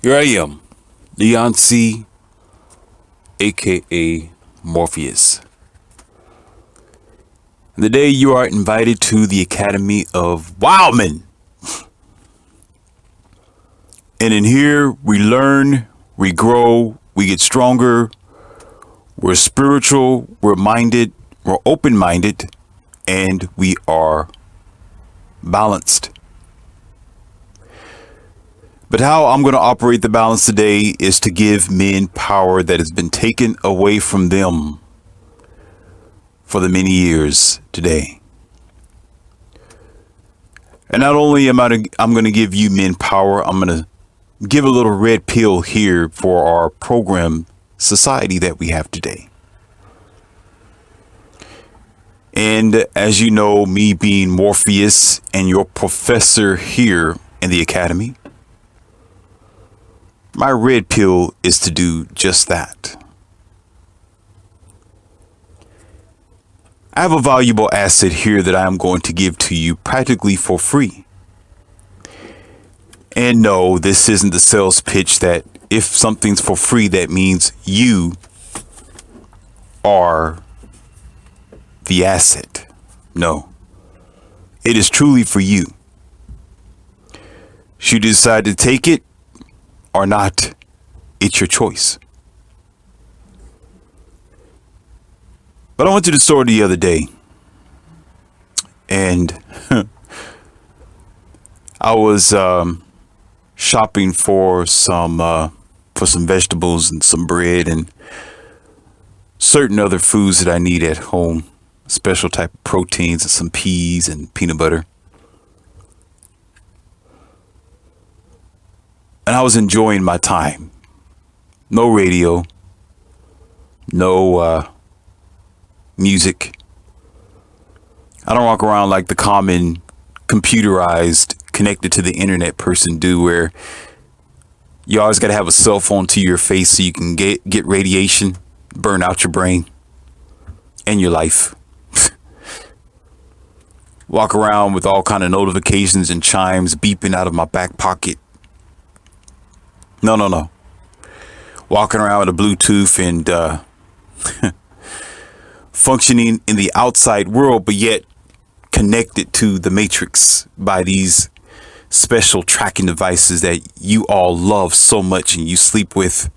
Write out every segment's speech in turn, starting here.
Here I am, Leon C., aka Morpheus. And today you are invited to the Academy of Wildman. And in here we learn, we grow, we get stronger, we're spiritual, we're minded, we're open minded, and we are balanced. But how I'm going to operate the balance today is to give men power that has been taken away from them for the many years today. And not only I'm going to give you men power, I'm going to give a little red pill here for our program society that we have today. And as you know, me being Morpheus and your professor here in the academy, my red pill is to do just that. I have a valuable asset here that I am going to give to you practically for free. And no, this isn't the sales pitch that if something's for free, that means you are the asset. No, it is truly for you. Should you decide to take it or not, it's your choice. But I went to the store the other day and I was shopping for some vegetables and some bread and certain other foods that I need at home, special type of proteins and some peas and peanut butter. And I was enjoying my time. No radio, no music. I don't walk around like the common computerized, connected to the internet person do, where you always got to have a cell phone to your face so you can get radiation, burn out your brain and your life. Walk around with all kind of notifications and chimes beeping out of my back pocket. No. Walking around with a Bluetooth and functioning in the outside world, but yet connected to the matrix by these special tracking devices that you all love so much and you sleep with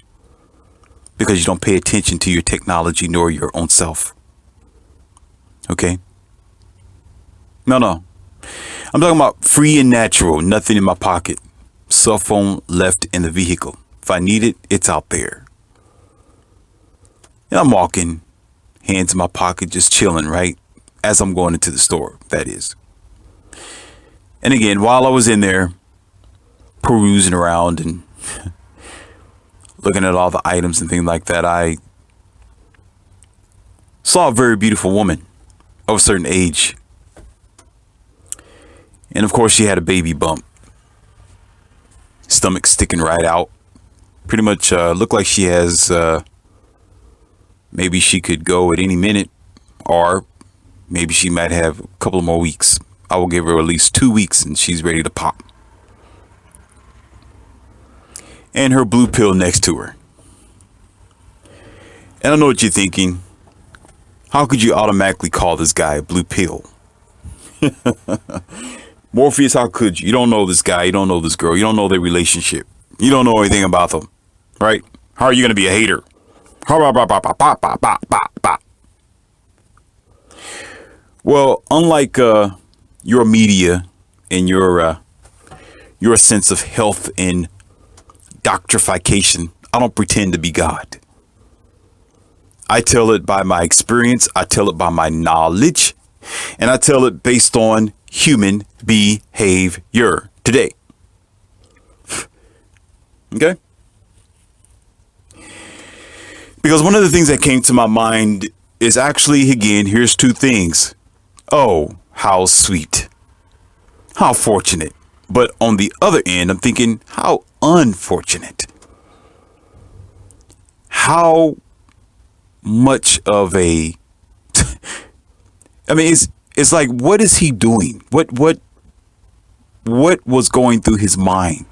because you don't pay attention to your technology nor your own self. Okay? No. I'm talking about free and natural, nothing in my pocket. Cell phone left in the vehicle. If I need it, it's out there. And I'm walking, hands in my pocket, just chilling, right? As I'm going into the store, that is. And again, while I was in there perusing around and looking at all the items and things like that, I saw a very beautiful woman of a certain age. And of course, she had a baby bump. Stomach sticking right out. Pretty much looked like she has, maybe she could go at any minute, or maybe she might have a couple more weeks. I will give her at least 2 weeks and she's ready to pop. And her blue pill next to her. And I know what you're thinking. How could you automatically call this guy a blue pill? Morpheus, how could you? You don't know this guy. You don't know this girl. You don't know their relationship. You don't know anything about them, right? How are you going to be a hater? Well, unlike your media and your sense of health and doctrification, I don't pretend to be God. I tell it by my experience. I tell it by my knowledge. And I tell it based on human behavior today. Okay? Because one of the things that came to my mind is actually, again, here's two things. Oh, how sweet. How fortunate. But on the other end, I'm thinking, how unfortunate. How much of a I mean, it's like, what is he doing? What was going through his mind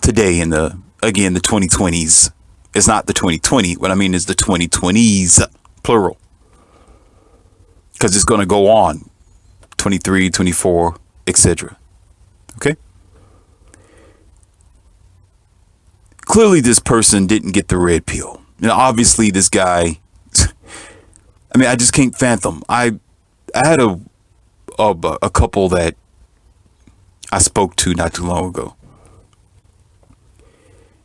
today in the 2020s. It's not the 2020. What I mean is the 2020s, plural. Because it's going to go on. 23, 24, etc. Okay? Clearly, this person didn't get the red pill. And obviously, this guy, I mean, I just can't fathom. I had a couple that I spoke to not too long ago.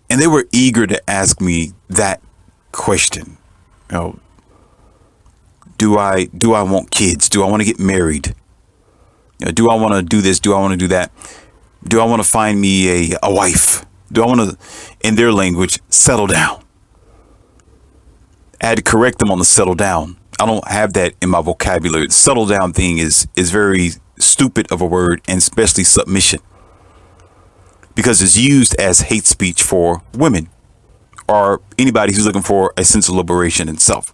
And they were eager to ask me that question. You know, do I want kids? Do I want to get married? You know, do I want to do this? Do I want to do that? Do I want to find me a wife? Do I want to, in their language, settle down? I had to correct them on the settle down. I don't have that in my vocabulary. The settle down thing is very stupid of a word, and especially submission, because it's used as hate speech for women or anybody who's looking for a sense of liberation in self.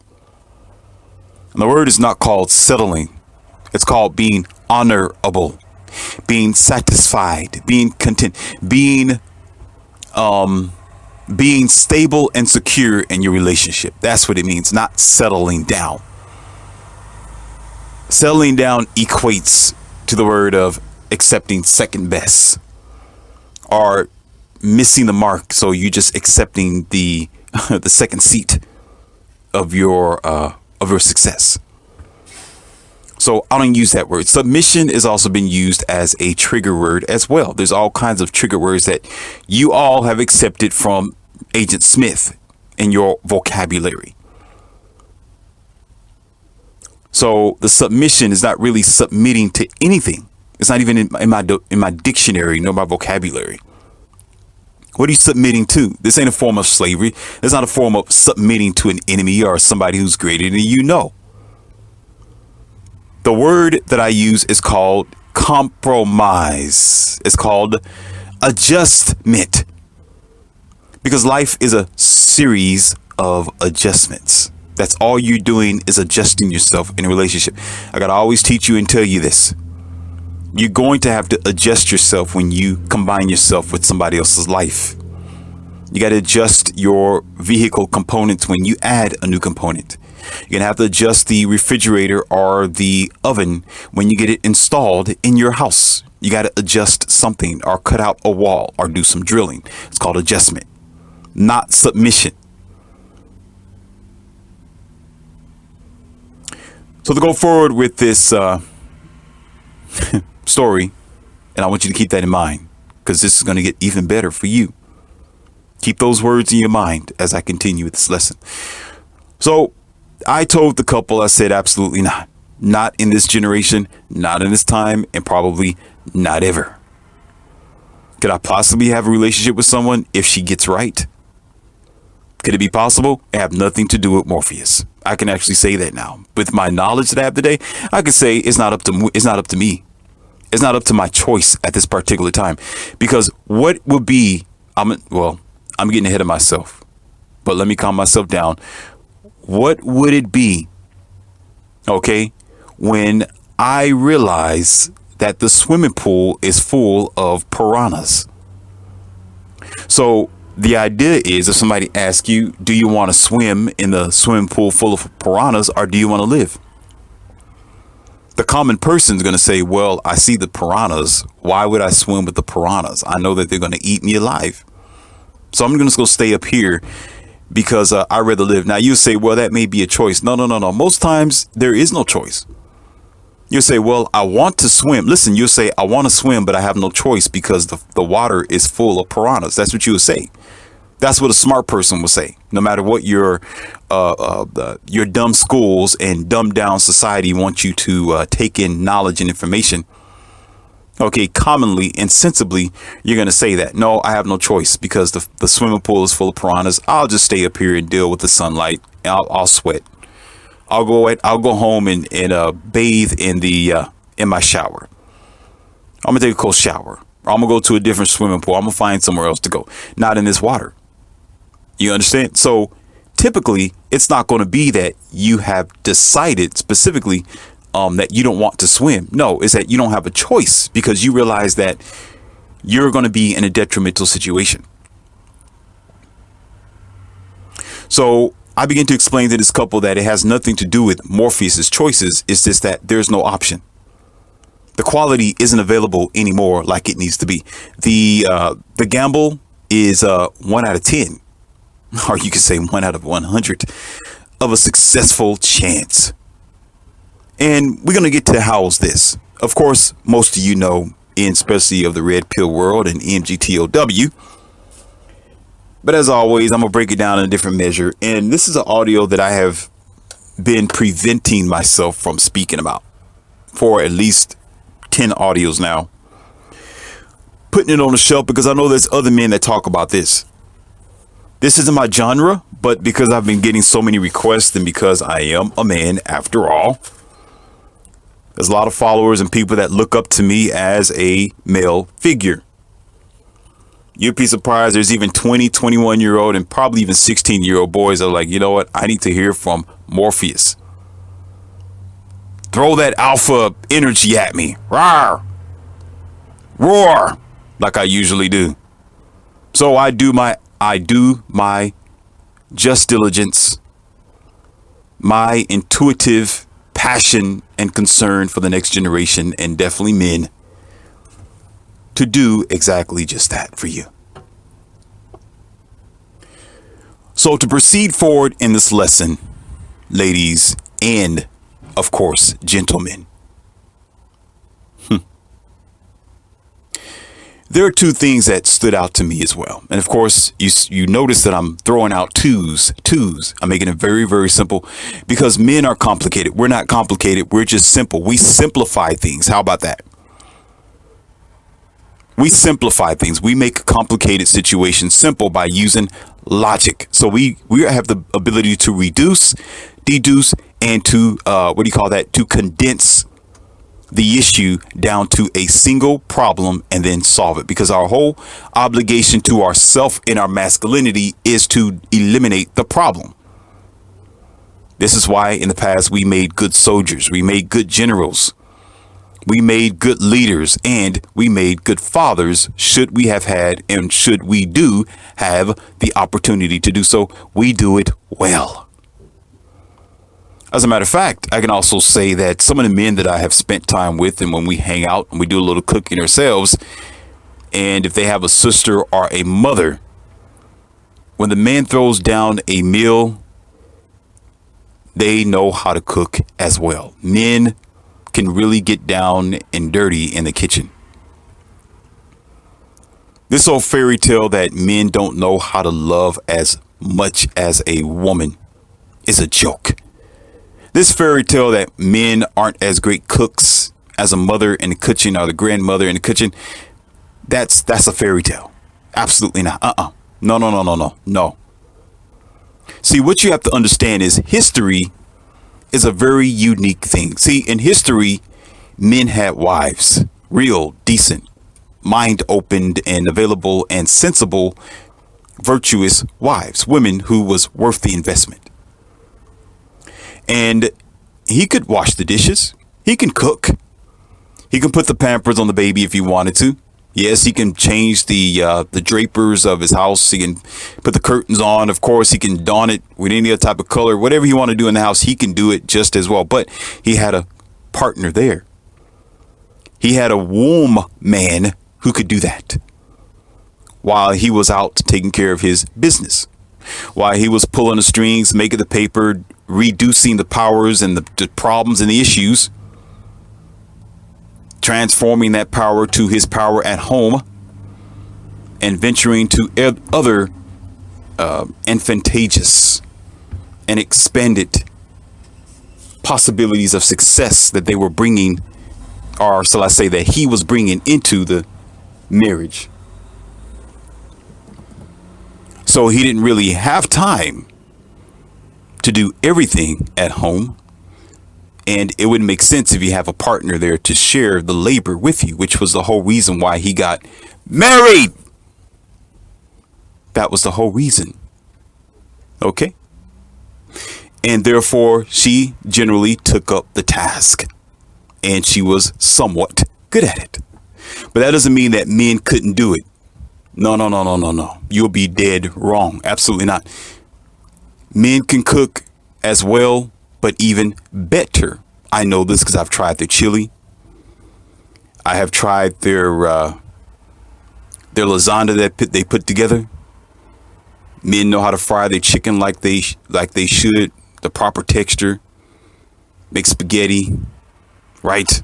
And the word is not called settling. It's called being honorable, being satisfied, being content, being stable and secure in your relationship. That's what it means, not settling down. Settling down equates to the word of accepting second best or missing the mark. So you're just accepting the the second seat of your success. So I don't use that word. Submission has also been used as a trigger word as well. There's all kinds of trigger words that you all have accepted from Agent Smith in your vocabulary. So the submission is not really submitting to anything. It's not even in my dictionary nor my vocabulary. What are you submitting to? This ain't a form of slavery. It's not a form of submitting to an enemy or somebody who's greater than you. Know. The word that I use is called compromise. It's called adjustment. Because life is a series of adjustments. That's all you're doing is adjusting yourself in a relationship. I got to always teach you and tell you this. You're going to have to adjust yourself when you combine yourself with somebody else's life. You got to adjust your vehicle components when you add a new component. You're going to have to adjust the refrigerator or the oven when you get it installed in your house. You got to adjust something or cut out a wall or do some drilling. It's called adjustment, not submission. So to go forward with this story, and I want you to keep that in mind, because this is going to get even better for you. Keep those words in your mind as I continue with this lesson. So I told the couple, I said, absolutely not. Not in this generation, not in this time, and probably not ever. Could I possibly have a relationship with someone if she gets right? Could it be possible? It have nothing to do with Morpheus. I can actually say that now. With my knowledge that I have today, I can say it's not up to me. It's not up to my choice at this particular time. Because what would be, I'm getting ahead of myself, but let me calm myself down. What would it be, okay, when I realize that the swimming pool is full of piranhas? So the idea is, if somebody asks you, do you want to swim in the swimming pool full of piranhas, or do you want to live? The common person is going to say, well, I see the piranhas. Why would I swim with the piranhas? I know that they're going to eat me alive. So I'm going to go stay up here because I'd rather live. Now you say, well, that may be a choice. No. Most times there is no choice. You say, well, I want to swim. Listen, you say, I want to swim, but I have no choice because the water is full of piranhas. That's what you would say. That's what a smart person would say. No matter what your dumb schools and dumbed down society want you to take in knowledge and information. Okay, commonly and sensibly, you're going to say that. No, I have no choice because the swimming pool is full of piranhas. I'll just stay up here and deal with the sunlight. I'll sweat. I'll go home and bathe in my shower. I'm gonna take a cold shower. Or I'm gonna go to a different swimming pool. I'm gonna find somewhere else to go. Not in this water. You understand? So typically, it's not going to be that you have decided specifically that you don't want to swim. No, it's that you don't have a choice because you realize that you're going to be in a detrimental situation. So I begin to explain to this couple that it has nothing to do with Morpheus's choices. It's just that there's no option. The quality isn't available anymore like it needs to be. The gamble is 1 out of 10, or you could say 1 out of 100 of a successful chance. And we're going to get to how's this. Of course, most of you know, especially of the red pill world and MGTOW. But as always, I'm going to break it down in a different measure. And this is an audio that I have been preventing myself from speaking about for at least 10 audios now. Putting it on the shelf because I know there's other men that talk about this. This isn't my genre, but because I've been getting so many requests and because I am a man after all, there's a lot of followers and people that look up to me as a male figure. You'd be surprised. There's even 20, 21-year-old and probably even 16-year-old boys that are like, you know what? I need to hear from Morpheus. Throw that alpha energy at me. Roar. Roar. Like I usually do. So I do my just diligence, my intuitive passion and concern for the next generation, and definitely men, to do exactly just that for you. So to proceed forward in this lesson, ladies and of course, gentlemen, there are two things that stood out to me as well. And of course, you notice that I'm throwing out twos. I'm making it very, very simple because men are complicated. We're not complicated. We're just simple. We simplify things. How about that? We simplify things. We make complicated situations simple by using logic. So we have the ability to reduce, deduce, and to to condense the issue down to a single problem and then solve it, because our whole obligation to ourself and our masculinity is to eliminate the problem. This is why in the past we made good soldiers, we made good generals, we made good leaders, and we made good fathers, should we have had and should we do have the opportunity to do so. We do it well. As a matter of fact, I can also say that some of the men that I have spent time with, and when we hang out and we do a little cooking ourselves, and if they have a sister or a mother, when the man throws down a meal, they know how to cook as well. Men can really get down and dirty in the kitchen. This old fairy tale that men don't know how to love as much as a woman is a joke. This fairy tale that men aren't as great cooks as a mother in the kitchen or the grandmother in the kitchen, that's a fairy tale. Absolutely not. No. See, what you have to understand is history is a very unique thing. See, in history, men had wives, real, decent, mind opened and available and sensible, virtuous wives, women who was worth the investment. And he could wash the dishes. He can cook. He can put the Pampers on the baby if he wanted to. Yes, he can change the drapers of his house. He can put the curtains on. Of course, he can don it with any other type of color. Whatever he want to do in the house, he can do it just as well. But he had a partner there. He had a womb man who could do that while he was out taking care of his business, while he was pulling the strings, making the paper, reducing the powers and the problems and the issues, transforming that power to his power at home, and venturing to other advantageous and expanded possibilities of success that they were bringing, or shall I say that he was bringing into the marriage. So he didn't really have time to do everything at home. And it wouldn't make sense if you have a partner there to share the labor with you, which was the whole reason why he got married. That was the whole reason. Okay. And therefore, she generally took up the task and she was somewhat good at it. But that doesn't mean that men couldn't do it. No. You'll be dead wrong. Absolutely not. Men can cook as well, but even better. I know this because I've tried their chili. I have tried their lasagna that they put together. Men know how to fry their chicken like they should, the proper texture. Make spaghetti, right?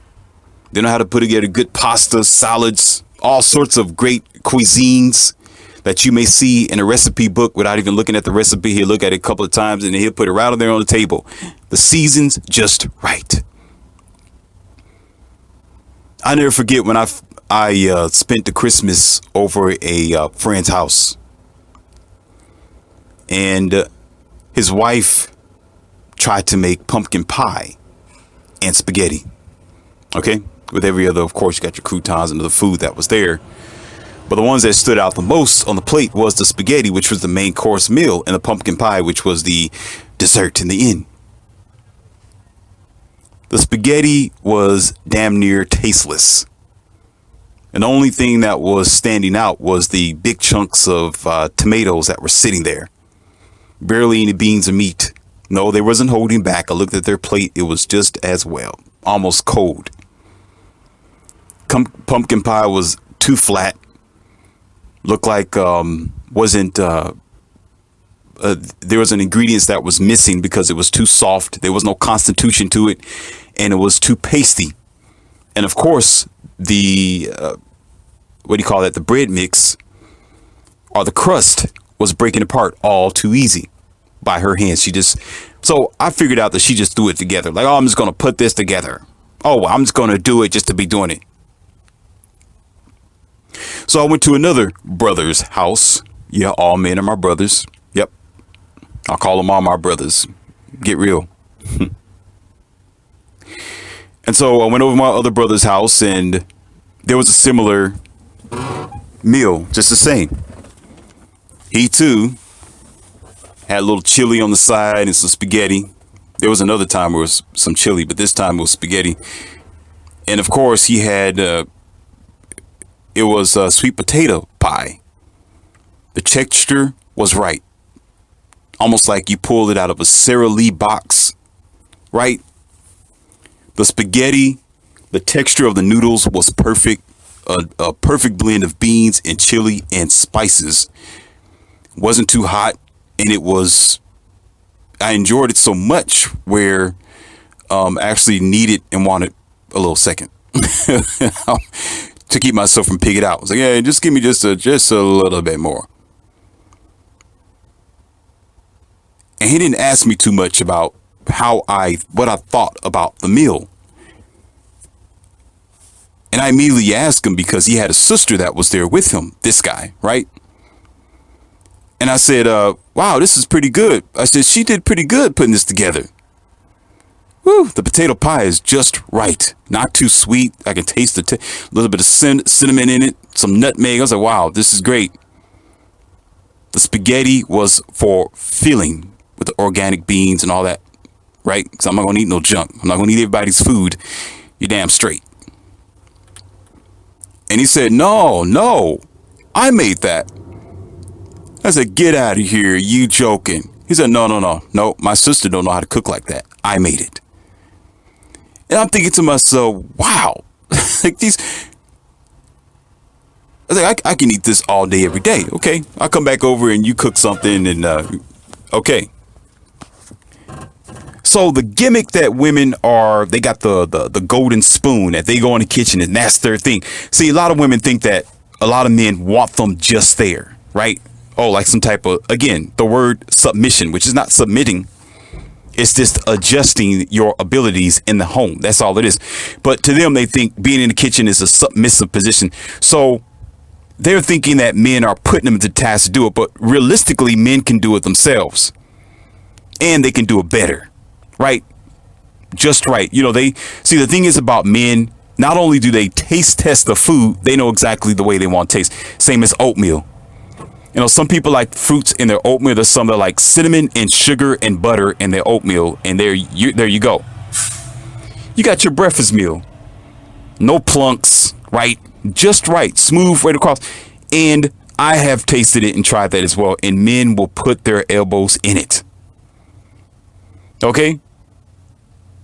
They know how to put together good pasta, salads, all sorts of great cuisines that you may see in a recipe book without even looking at the recipe. He'll look at it a couple of times and he'll put it right on there on the table. The season's just right. I never forget when I spent the Christmas over a friend's house, and his wife tried to make pumpkin pie and spaghetti. Okay, with every other, of course, you got your croutons and the food that was there. But the ones that stood out the most on the plate was the spaghetti, which was the main course meal, and the pumpkin pie, which was the dessert in the end. The spaghetti was damn near tasteless. And the only thing that was standing out was the big chunks of tomatoes that were sitting there. Barely any beans or meat. No, they wasn't holding back. I looked at their plate. It was just as well. Almost cold. Pumpkin pie was too flat. Looked like wasn't there was an ingredient that was missing because it was too soft. There was no constitution to it, and it was too pasty. And of course, the what do you call that? The bread mix or the crust was breaking apart all too easy by her hands. So I figured out that she just threw it together. Like, oh, I'm just gonna put this together. Oh, well, I'm just gonna do it just to be doing it. So I went to another brother's house. Yeah, all men are my brothers. Yep. I'll call them all my brothers. Get real. And so I went over to my other brother's house, and there was a similar meal, just the same. He too had a little chili on the side and some spaghetti. There was another time where it was some chili, but this time it was spaghetti. And of course, he had it was sweet potato pie. The texture was right. Almost like you pulled it out of a Sara Lee box, right? The spaghetti, the texture of the noodles was perfect. A perfect blend of beans and chili and spices. Wasn't too hot, and I enjoyed it so much where I actually needed and wanted a little second to keep myself from picking it out. I was like, yeah, just give me just a little bit more. And he didn't ask me too much about what I thought about the meal. And I immediately asked him because he had a sister that was there with him, this guy, right? And I said, wow, this is pretty good. I said, she did pretty good putting this together. Woo, the potato pie is just right. Not too sweet. I can taste a little bit of cinnamon in it, some nutmeg. I was like, wow, this is great. The spaghetti was for filling with the organic beans and all that, right? Because I'm not going to eat no junk. I'm not going to eat everybody's food. You're damn straight. And he said, no, I made that. I said, get out of here. You joking. He said, no. My sister don't know how to cook like that. I made it. And I'm thinking to myself, wow, like these, I was like, I can eat this all day, every day. Okay. I'll come back over and you cook something and, okay. So the gimmick that women they got the golden spoon that they go in the kitchen and that's their thing. See, a lot of women think that a lot of men want them just there, right? Oh, like some type of, again, the word submission, which is not submitting. It's just adjusting your abilities in the home. That's all it is. But to them, they think being in the kitchen is a submissive position. So they're thinking that men are putting them to task to do it. But realistically, men can do it themselves. And they can do it better. Right? Just right. You know, the thing is about men, not only do they taste test the food, they know exactly the way they want to taste. Same as oatmeal. You know, some people like fruits in their oatmeal. There's some that like cinnamon and sugar and butter in their oatmeal. And there you go. You got your breakfast meal. No plunks, right? Just right. Smooth right across. And I have tasted it and tried that as well. And men will put their elbows in it. Okay.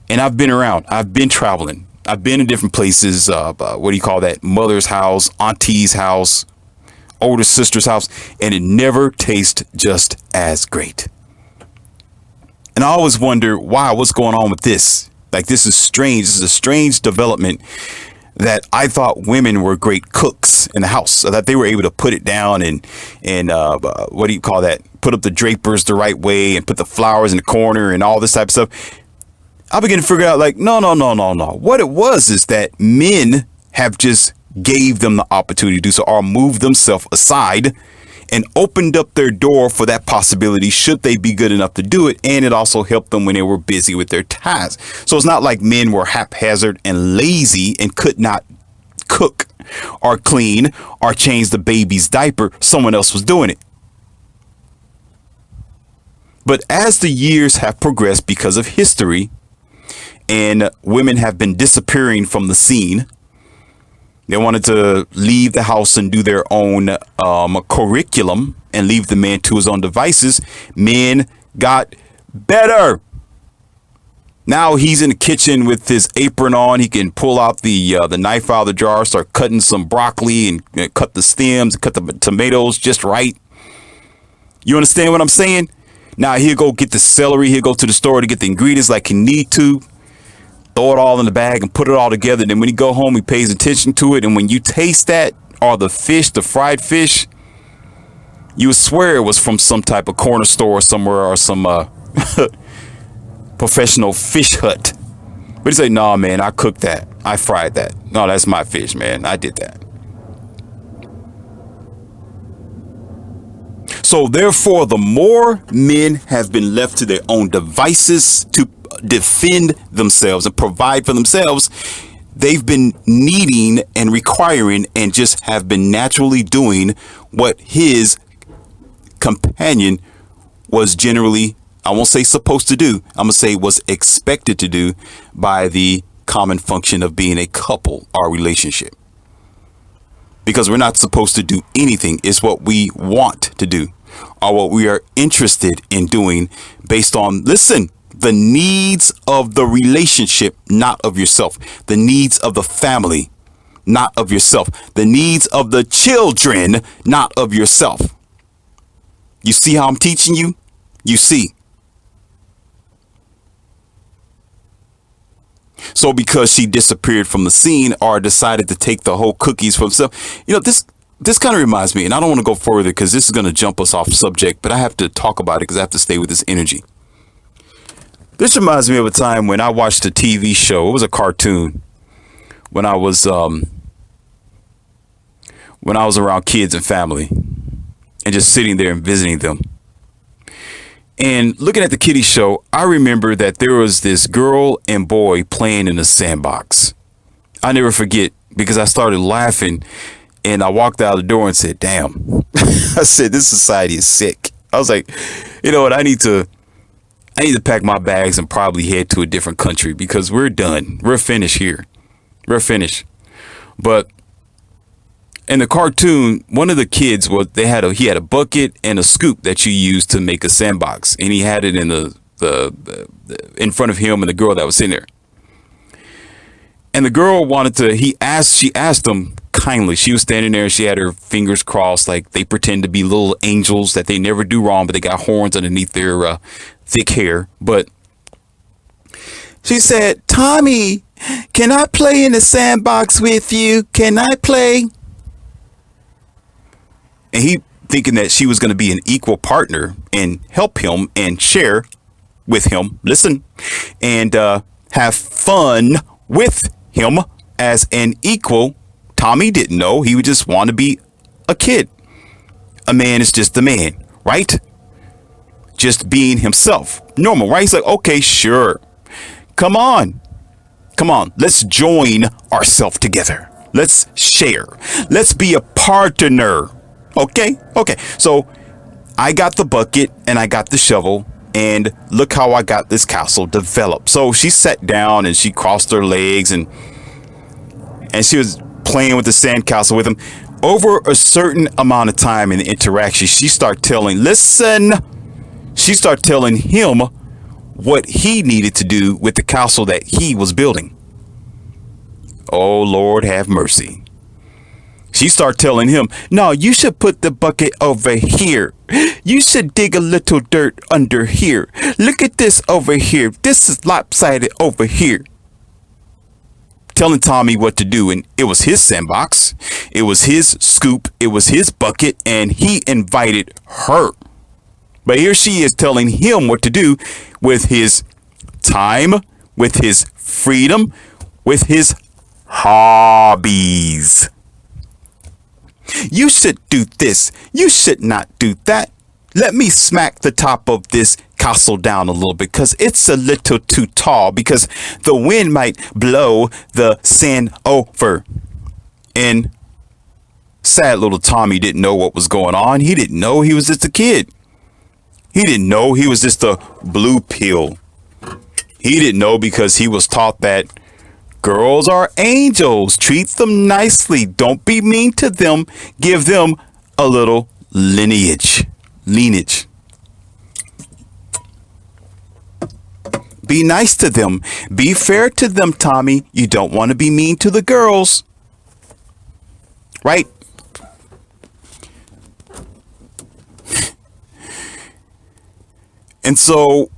And I've been around. I've been traveling. I've been in different places. What do you call that? Mother's house, auntie's house, older sister's house. And it never tastes just as great. And I always wonder, wow, what's going on with this? Like, this is strange. This is a strange development that I thought women were great cooks in the house, so that they were able to put it down and what do you call that? Put up the drapers the right way and put the flowers in the corner and all this type of stuff. I began to figure out, like, no. What it was is that men have just gave them the opportunity to do so, or moved themselves aside and opened up their door for that possibility should they be good enough to do it. And it also helped them when they were busy with their tasks. So it's not like men were haphazard and lazy and could not cook or clean or change the baby's diaper. Someone else was doing it. But as the years have progressed because of history and women have been disappearing from the scene, they wanted to leave the house and do their own curriculum and leave the man to his own devices. Men got better. Now he's in the kitchen with his apron on. He can pull out the knife out of the jar, start cutting some broccoli and cut the stems, cut the tomatoes just right. You understand what I'm saying? Now he'll go get the celery. He'll go to the store to get the ingredients like he need to. Throw it all in the bag and put it all together. Then when he go home, he pays attention to it. And when you taste that, or the fish, the fried fish, you would swear it was from some type of corner store somewhere or some professional fish hut. But he say, "Nah, man, I cooked that. I fried that. No, that's my fish, man. I did that." So therefore, the more men have been left to their own devices to defend themselves and provide for themselves, they've been needing and requiring and just have been naturally doing what his companion was generally, I won't say supposed to do, I'm gonna say was expected to do by the common function of being a couple or relationship. Because we're not supposed to do anything. It's what we want to do or what we are interested in doing based on, listen, the needs of the relationship, not of yourself. The needs of the family, not of yourself. The needs of the children, not of yourself. You see how I'm teaching you? You see. So because she disappeared from the scene or decided to take the whole cookies for herself, this kind of reminds me, and I don't want to go further because this is going to jump us off subject, but I have to talk about it because I have to stay with this energy. This reminds me of a time when I watched a TV show. It was a cartoon when I was around kids and family and just sitting there and visiting them. And looking at the kiddie show, I remember that there was this girl and boy playing in a sandbox. I never forget because I started laughing and I walked out the door and said, "Damn." I said, "This society is sick." I was like, you know what? I need to pack my bags and probably head to a different country because we're done. We're finished here. We're finished. But in the cartoon, one of the kids he had a bucket and a scoop that you use to make a sandbox, and he had it in the in front of him and the girl that was sitting there. And the girl she asked him kindly. She was standing there and she had her fingers crossed like they pretend to be little angels that they never do wrong, but they got horns underneath their thick hair. But she said, "Tommy, can I play in the sandbox with you? Can I play?" And he, thinking that she was going to be an equal partner and help him and share with him, listen, and have fun with him as an equal. Tommy didn't know. He would just want to be a kid. A man is just a man, right? Just being himself. Normal, right? He's like, okay, sure. Come on. Let's join ourselves together. Let's share. Let's be a partner. Okay. So I got the bucket and I got the shovel, and look how I got this castle developed. So she sat down and she crossed her legs and she was playing with the sandcastle with him. Over a certain amount of time in the interaction, she started telling him what he needed to do with the castle that he was building. Oh, Lord have mercy. She started telling him, no, you should put the bucket over here. You should dig a little dirt under here. Look at this over here. This is lopsided over here. Telling Tommy what to do, and it was his sandbox. It was his scoop. It was his bucket, and he invited her. But here she is telling him what to do with his time, with his freedom, with his hobbies. You should do this. You should not do that. Let me smack the top of this castle down a little bit because it's a little too tall, because the wind might blow the sand over. And sad little Tommy didn't know what was going on. He didn't know he was just a kid. He didn't know he was just a blue pill. He didn't know because he was taught that girls are angels. Treat them nicely. Don't be mean to them. Give them a little lineage. Be nice to them. Be fair to them, Tommy. You don't want to be mean to the girls. Right? And so,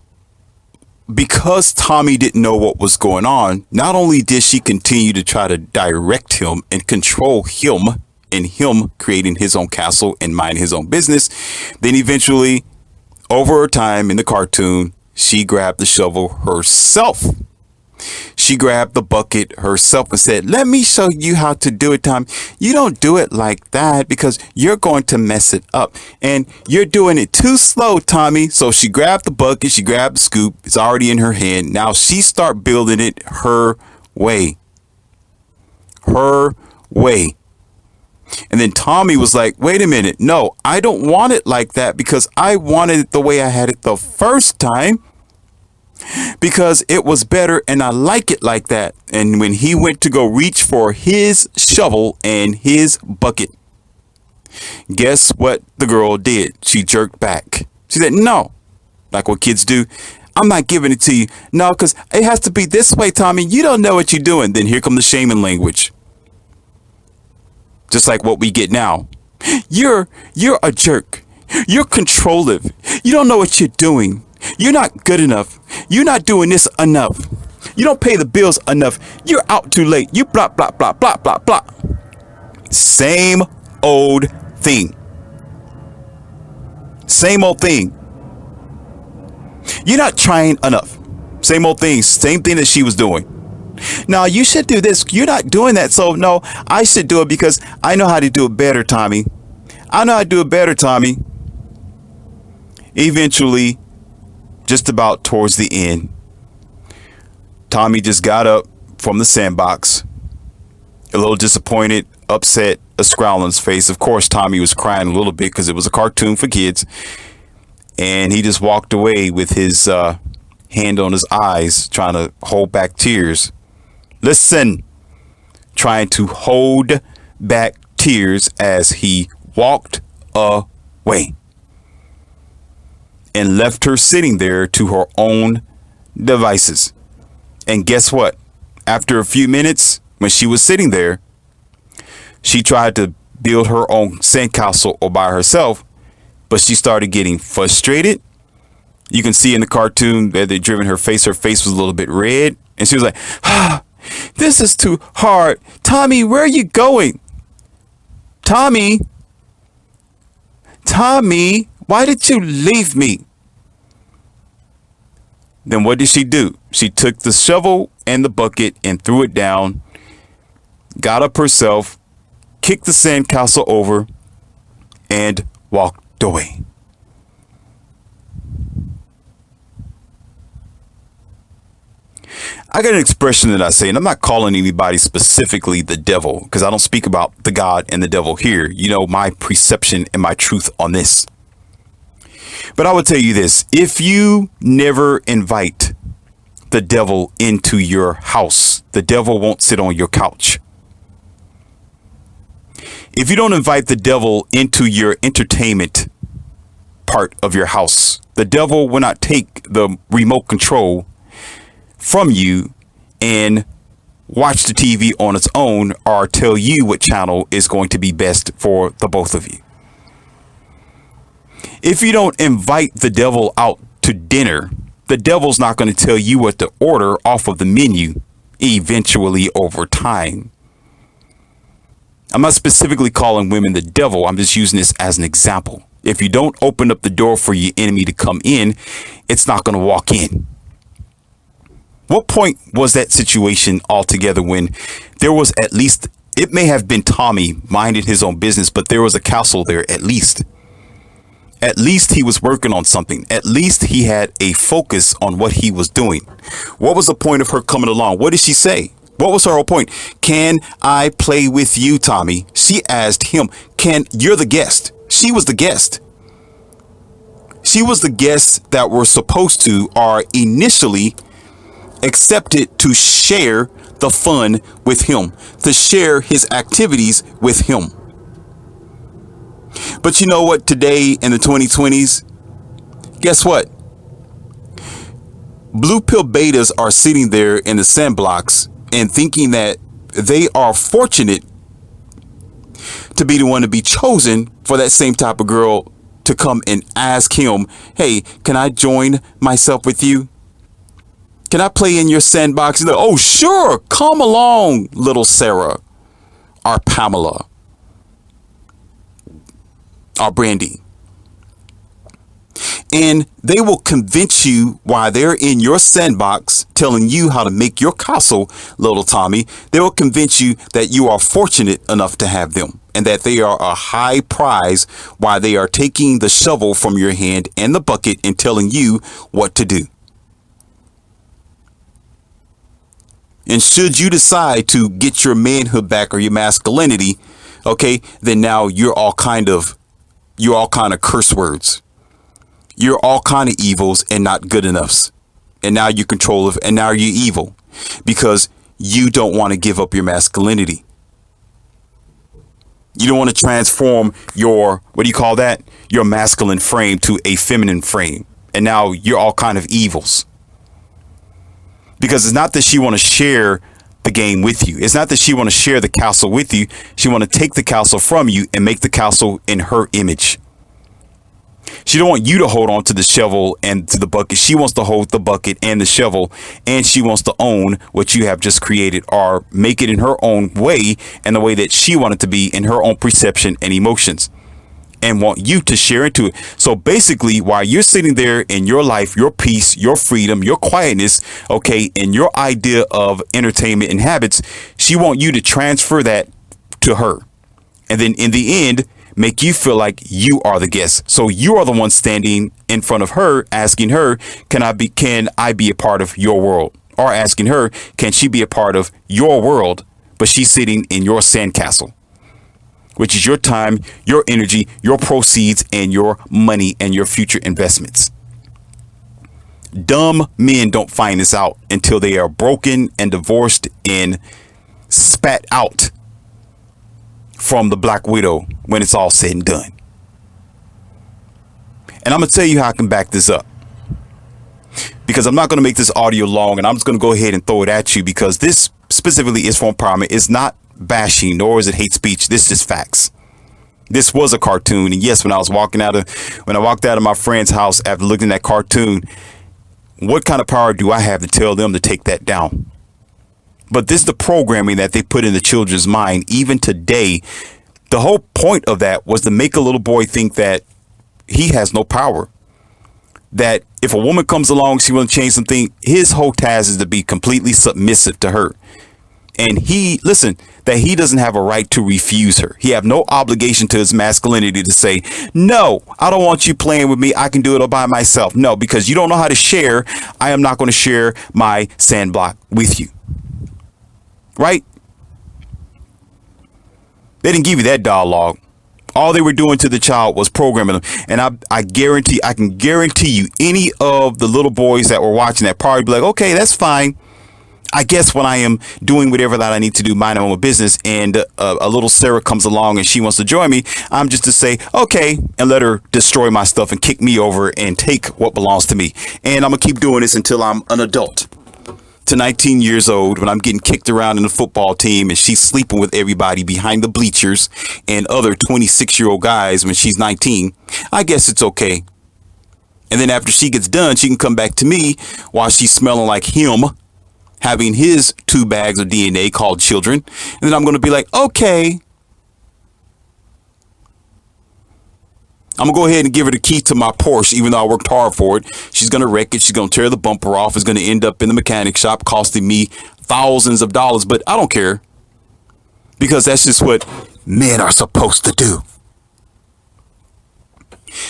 because Tommy didn't know what was going on, not only did she continue to try to direct him and control him, and him creating his own castle and minding his own business, then eventually, over time in the cartoon, she grabbed the shovel herself. She grabbed the bucket herself and said, let me show you how to do it, Tommy. You don't do it like that because you're going to mess it up. And you're doing it too slow, Tommy. So she grabbed the bucket. She grabbed the scoop. It's already in her hand. Now she start building it her way. Her way. And then Tommy was like, wait a minute. No, I don't want it like that because I wanted it the way I had it the first time. Because it was better and I like it like that. And when he went to go reach for his shovel and his bucket, guess what the girl did? She jerked back. She said, no, like what kids do. I'm not giving it to you. No, because it has to be this way, Tommy. You don't know what you're doing. Then here comes the shaming language. Just like what we get now. You're a jerk. You're controlling. You don't know what you're doing. You're not good enough. You're not doing this enough. You don't pay the bills enough. You're out too late. You blah, blah, blah, blah, blah, blah. Same old thing. Same old thing. You're not trying enough. Same old thing. Same thing that she was doing. Now, you should do this. You're not doing that. So, no, I should do it because I know how to do it better, Tommy. I know how to do it better, Tommy. Eventually, just about towards the end, Tommy just got up from the sandbox, a little disappointed, upset, a scowl on his face. Of course, Tommy was crying a little bit because it was a cartoon for kids. And he just walked away with his hand on his eyes, trying to hold back tears. Listen, trying to hold back tears as he walked away. And left her sitting there to her own devices. And guess what? After a few minutes, when she was sitting there, she tried to build her own sandcastle all by herself, but she started getting frustrated. You can see in the cartoon that they driven her face was a little bit red. And she was like, this is too hard. Tommy, where are you going? Tommy, why did you leave me? Then what did she do? She took the shovel and the bucket and threw it down, got up herself, kicked the sandcastle over, and walked away. I got an expression that I say, and I'm not calling anybody specifically the devil, because I don't speak about the God and the devil here. You know, my perception and my truth on this. But I would tell you this, if you never invite the devil into your house, the devil won't sit on your couch. If you don't invite the devil into your entertainment part of your house, The devil will not take the remote control from you and watch the TV on its own or tell you what channel is going to be best for the both of you. If you don't invite the devil out to dinner, the devil's not going to tell you what to order off of the menu eventually over time. I'm not specifically calling women the devil. I'm just using this as an example. If you don't open up the door for your enemy to come in, it's not going to walk in. What point was that situation altogether when there was at least, it may have been Tommy minding his own business, but there was a castle there at least. At least he was working on something. At least he had a focus on what he was doing. What was the point of her coming along? What did she say? What was her whole point? Can I play with you, Tommy? She asked him, you're the guest. She was the guest. She was the guest that were supposed to, or initially accepted to share the fun with him, to share his activities with him. But you know what? Today in the 2020s, guess what? Blue pill betas are sitting there in the sandbox and thinking that they are fortunate to be the one to be chosen for that same type of girl to come and ask him, hey, can I join myself with you? Can I play in your sandbox? Like, oh, sure. Come along, little Sarah, or Pamela, or Brandy. And they will convince you while they're in your sandbox telling you how to make your castle, little Tommy. They will convince you that you are fortunate enough to have them and that they are a high prize while they are taking the shovel from your hand and the bucket and telling you what to do. And should you decide to get your manhood back or your masculinity, okay, then now you're all kind of curse words. You're all kind of evils and not good enoughs. And now you're controlling, and now you're evil because you don't want to give up your masculinity. You don't want to transform your, what do you call that? Your masculine frame to a feminine frame. And now you're all kind of evils. Because it's not that she want to share the game with you. It's not that she want to share the castle with you. She want to take the castle from you and make the castle in her image. She don't want you to hold on to the shovel and to the bucket. She wants to hold the bucket and the shovel, and she wants to own what you have just created or make it in her own way and the way that she wanted to be in her own perception and emotions, and want you to share into it. So basically, while you're sitting there in your life, your peace, your freedom, your quietness, okay, and your idea of entertainment and habits, she want you to transfer that to her. And then in the end, make you feel like you are the guest. So you are the one standing in front of her, asking her, can I be a part of your world? Or asking her, can she be a part of your world? But she's sitting in your sandcastle, which is your time, your energy, your proceeds, and your money and your future investments. Dumb men don't find this out until they are broken and divorced and spat out from the Black Widow when it's all said and done. And I'm going to tell you how I can back this up, because I'm not going to make this audio long, and I'm just going to go ahead and throw it at you, because this specifically is for empowerment. It's not bashing, nor is it hate speech. This is facts. This was a cartoon, and yes, when I walked out of my friend's house after looking at that cartoon, what kind of power do I have to tell them to take that down? But this is the programming that they put in the children's mind even today. The whole point of that was to make a little boy think that he has no power. That if a woman comes along, she wants to change something, his whole task is to be completely submissive to her. And he doesn't have a right to refuse her. He have no obligation to his masculinity to say, no, I don't want you playing with me. I can do it all by myself. No, because you don't know how to share. I am not going to share my sandblock with you. Right? They didn't give you that dialogue. All they were doing to the child was programming them. And I can guarantee you, any of the little boys that were watching that probably be like, okay, that's fine. I guess when I am doing whatever that I need to do, mind my own business, and a little Sarah comes along and she wants to join me, I'm just to say, okay, and let her destroy my stuff and kick me over and take what belongs to me. And I'm going to keep doing this until I'm an adult. To 19 years old, when I'm getting kicked around in the football team and she's sleeping with everybody behind the bleachers and other 26-year-old guys when she's 19, I guess it's okay. And then after she gets done, she can come back to me while she's smelling like him, having his 2 bags of DNA called children. And then I'm going to be like, okay, I'm going to go ahead and give her the key to my Porsche, even though I worked hard for it. She's going to wreck it. She's going to tear the bumper off. It's going to end up in the mechanic shop costing me thousands of dollars. But I don't care, because that's just what men are supposed to do.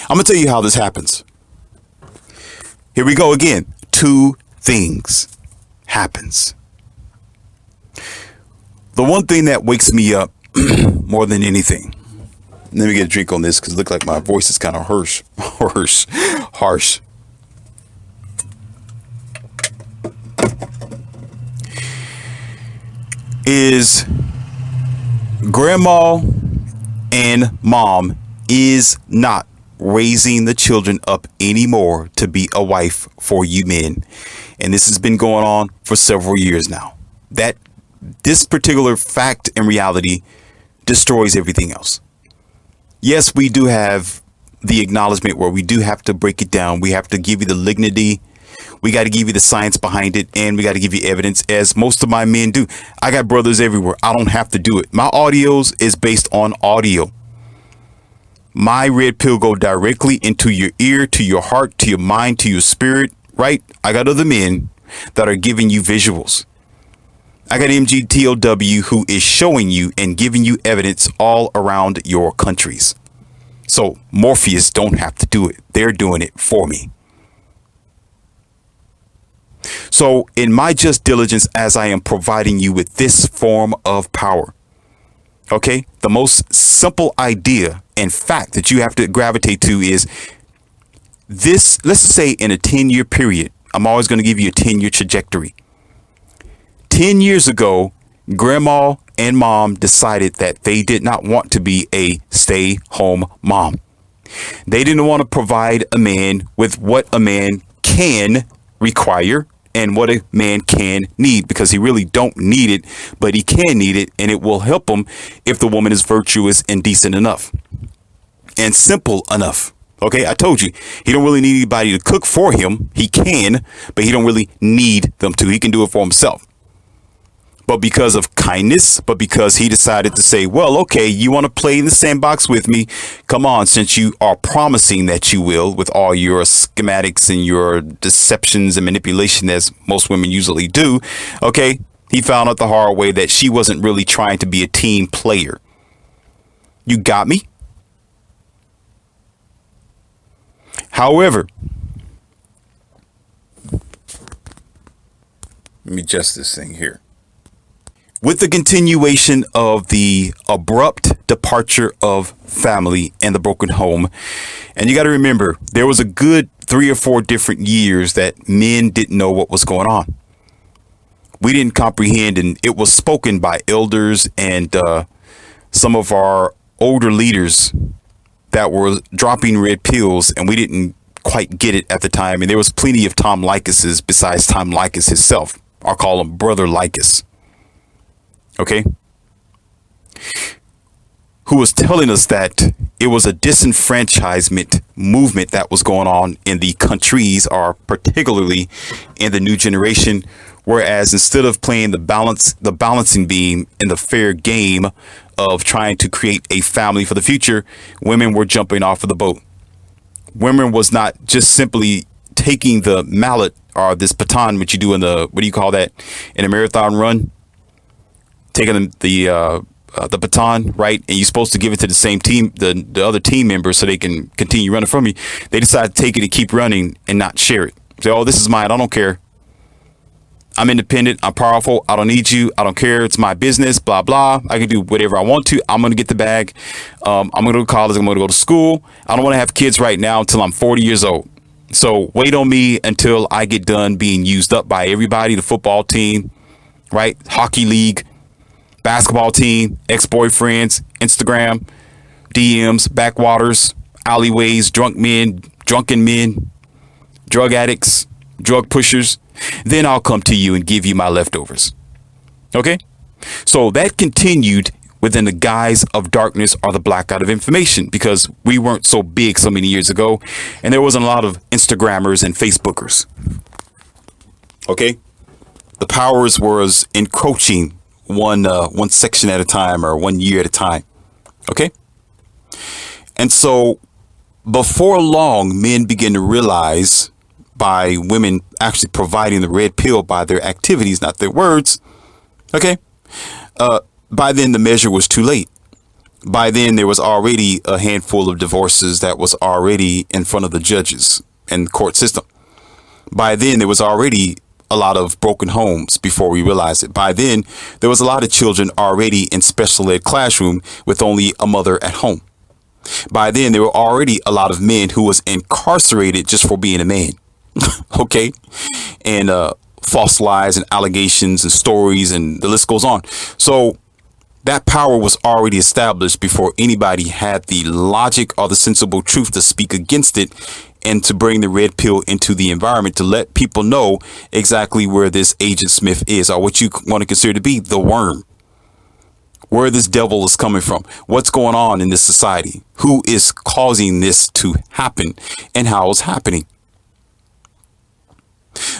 I'm going to tell you how this happens. Here we go again. 2 things happens. The one thing that wakes me up more than anything, let me get a drink on this because it looks like my voice is kind of harsh. Is grandma and mom is not raising the children up anymore to be a wife for you men. And this has been going on for several years now. That this particular fact and reality destroys everything else. Yes, we do have the acknowledgement where we do have to break it down. We have to give you the lignity. We got to give you the science behind it, and we got to give you evidence, as most of my men do. I got brothers everywhere. I don't have to do it. My audios is based on audio. My red pill go directly into your ear, to your heart, to your mind, to your spirit, right? I got other men that are giving you visuals. I got MGTOW who is showing you and giving you evidence all around your countries. So Morpheus don't have to do it. They're doing it for me. So in my just diligence, as I am providing you with this form of power, okay, the most simple idea and fact that you have to gravitate to is this. Let's say in a 10-year period, I'm always going to give you a 10-year trajectory. 10 years ago, grandma and mom decided that they did not want to be a stay-home mom. They didn't want to provide a man with what a man can require and what a man can need, because he really don't need it, but he can need it, and it will help him if the woman is virtuous and decent enough and simple enough. Okay, I told you, he don't really need anybody to cook for him. He can, but he don't really need them to. He can do it for himself. But because of kindness, but because he decided to say, well, okay, you want to play in the sandbox with me? Come on, since you are promising that you will, with all your schematics and your deceptions and manipulation, as most women usually do. Okay, he found out the hard way that she wasn't really trying to be a team player. You got me? However, let me adjust this thing here. With the continuation of the abrupt departure of family and the broken home, and you got to remember, there was a good 3 or 4 different years that men didn't know what was going on. We didn't comprehend, and it was spoken by elders and some of our older leaders that were dropping red pills, and we didn't quite get it at the time. And there was plenty of Tom Licuses besides Tom Licus himself. I'll call him Brother Licus. Okay, who was telling us that it was a disenfranchisement movement that was going on in the countries, or particularly in the new generation. Whereas instead of playing the balancing beam in the fair game of trying to create a family for the future, women were jumping off of the boat. Women was not just simply taking the mallet or this baton, which you do in the, what do you call that, in a marathon run? Taking the baton, right? And you're supposed to give it to the same team, the other team members, so they can continue running from you. They decide to take it and keep running and not share it. Say, oh, this is mine. I don't care. I'm independent. I'm powerful. I don't need you. I don't care. It's my business, blah, blah. I can do whatever I want to. I'm going to get the bag. I'm going to go to college. I'm going to go to school. I don't want to have kids right now until I'm 40 years old. So wait on me until I get done being used up by everybody, the football team, right? Hockey league, basketball team, ex-boyfriends, Instagram, DMs, backwaters, alleyways, drunken men, drug addicts, drug pushers. Then I'll come to you and give you my leftovers. Okay? So that continued within the guise of darkness or the blackout of information, because we weren't so big so many years ago, and there wasn't a lot of Instagrammers and Facebookers. Okay? The powers was encroaching one section at a time, or 1 year at a time. Okay? And so before long, men begin to realize, by women actually providing the red pill by their activities, not their words. Okay? By then the measure was too late. By then there was already a handful of divorces that was already in front of the judges and the court system. By then there was already a lot of broken homes before we realized it. By then there was a lot of children already in special ed classroom with only a mother at home. By then there were already a lot of men who was incarcerated just for being a man. Okay? And false lies and allegations and stories, and the list goes on. So that power was already established before anybody had the logic or the sensible truth to speak against it, and to bring the red pill into the environment to let people know exactly where this Agent Smith is, or what you want to consider to be the worm, where this devil is coming from, what's going on in this society, who is causing this to happen, and how it's happening.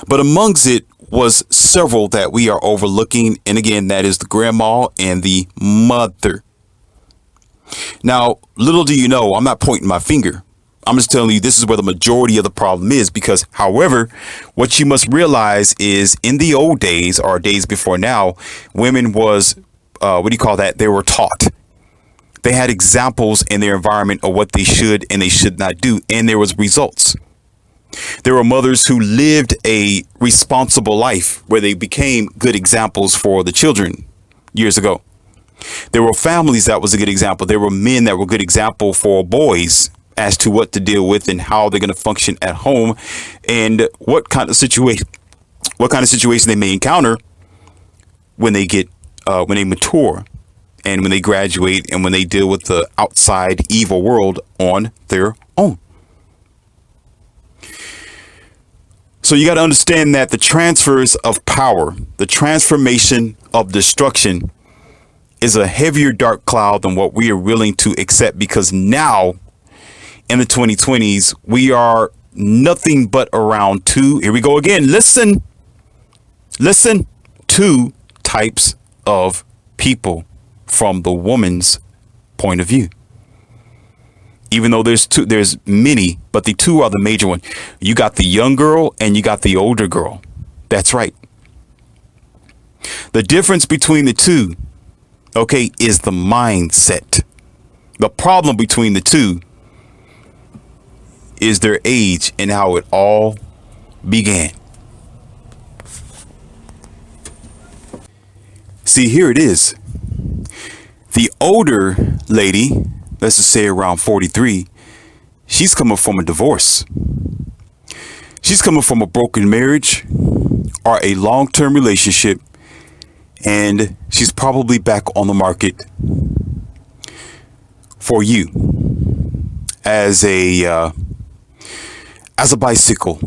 But amongst it was several that we are overlooking. And again, that is the grandma and the mother. Now, little do you know, I'm not pointing my finger. I'm just telling you, this is where the majority of the problem is. Because, however, what you must realize is, in the old days, or days before now, women was, they were taught. They had examples in their environment of what they should and they should not do. And there was results. There were mothers who lived a responsible life where they became good examples for the children years ago. There were families that was a good example. There were men that were good example for boys as to what to deal with and how they're going to function at home, and what kind of situation they may encounter when they get when they mature, and when they graduate, and when they deal with the outside evil world on their own. So you got to understand that the transfers of power, the transformation of destruction, is a heavier dark cloud than what we are willing to accept, because now in the 2020s, we are nothing but around here we go again. Listen, two types of people from the woman's point of view. Even though there's many, but the two are the major one. You got the young girl and you got the older girl. That's right. The difference between the two, okay, is the mindset. The problem between the two is their age and how it all began. See, here it is. The older lady, let's just say around 43, she's coming from a divorce. She's coming from a broken marriage or a long-term relationship, and she's probably back on the market for you as a bicycle.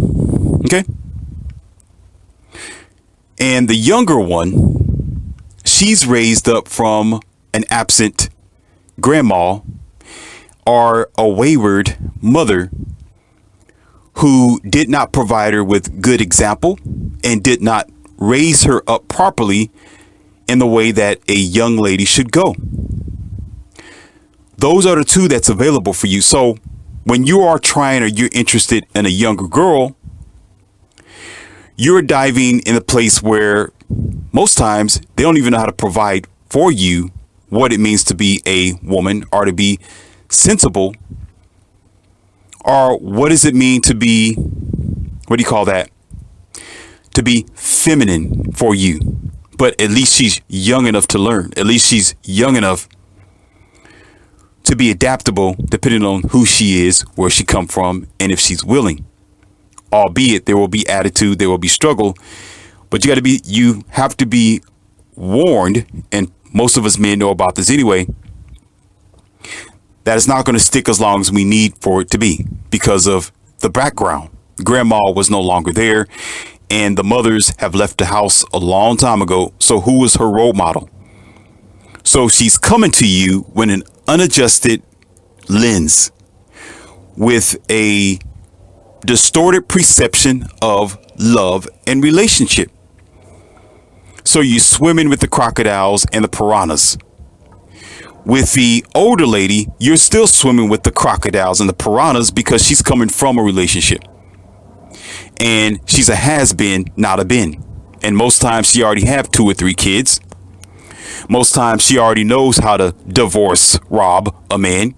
Okay? And the younger one, she's raised up from an absent grandma or a wayward mother who did not provide her with good example and did not raise her up properly in the way that a young lady should go. Those are the two that's available for you. So when you are trying, or you're interested in a younger girl, you're diving in a place where most times they don't even know how to provide for you what it means to be a woman, or to be sensible, or what does it mean to be, to be feminine for you. But at least she's young enough to learn. At least she's young enough to be adaptable, depending on who she is, where she come from, and if she's willing. Albeit there will be attitude, there will be struggle, but you have to be warned, and most of us men know about this anyway, that it's not going to stick as long as we need for it to be because of the background. Grandma was no longer there, and the mothers have left the house a long time ago. So who is her role model? So she's coming to you with an unadjusted lens, with a distorted perception of love and relationship. So you're swimming with the crocodiles and the piranhas. With the older lady, you're still swimming with the crocodiles and the piranhas because she's coming from a relationship. And she's a has-been, not a been. And most times she already have 2 or 3 kids. Most times she already knows how to divorce, rob a man.